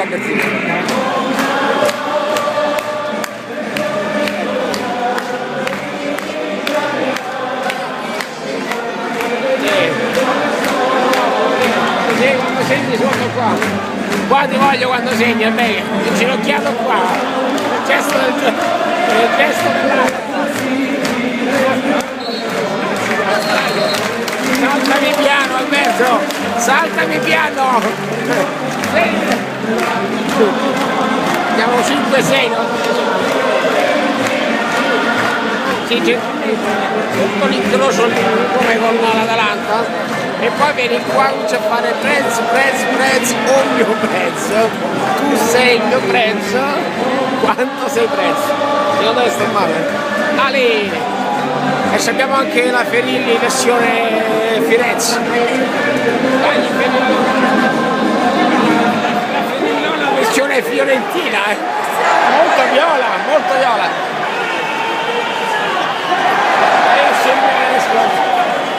Albertino. Quando segni sotto qua ti voglio quando segni, è bene, inginocchiato qua, il gesto dell'altro. Saltami piano Alberto, saltami piano! Andiamo 5-6, no? Sì, tutto l'incrocio come con l'Atalanta. E poi vieni qua, cominci a fare prezzo, il mio prezzo, tu sei il mio prezzo, quanto sei prezzo? Secondo me sta male. Ali! E abbiamo anche la Ferilli versione Firenze. Dai, la Ferillona versione fiorentina, molto viola, molto viola.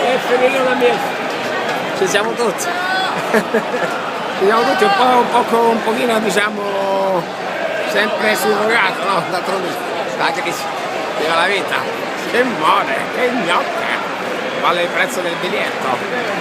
E Ferillona mia. Ci siamo tutti, un pochino diciamo sempre surrogato, no? D'altronde la crisi della la vita, che muore, che gnocca, vale il prezzo del biglietto.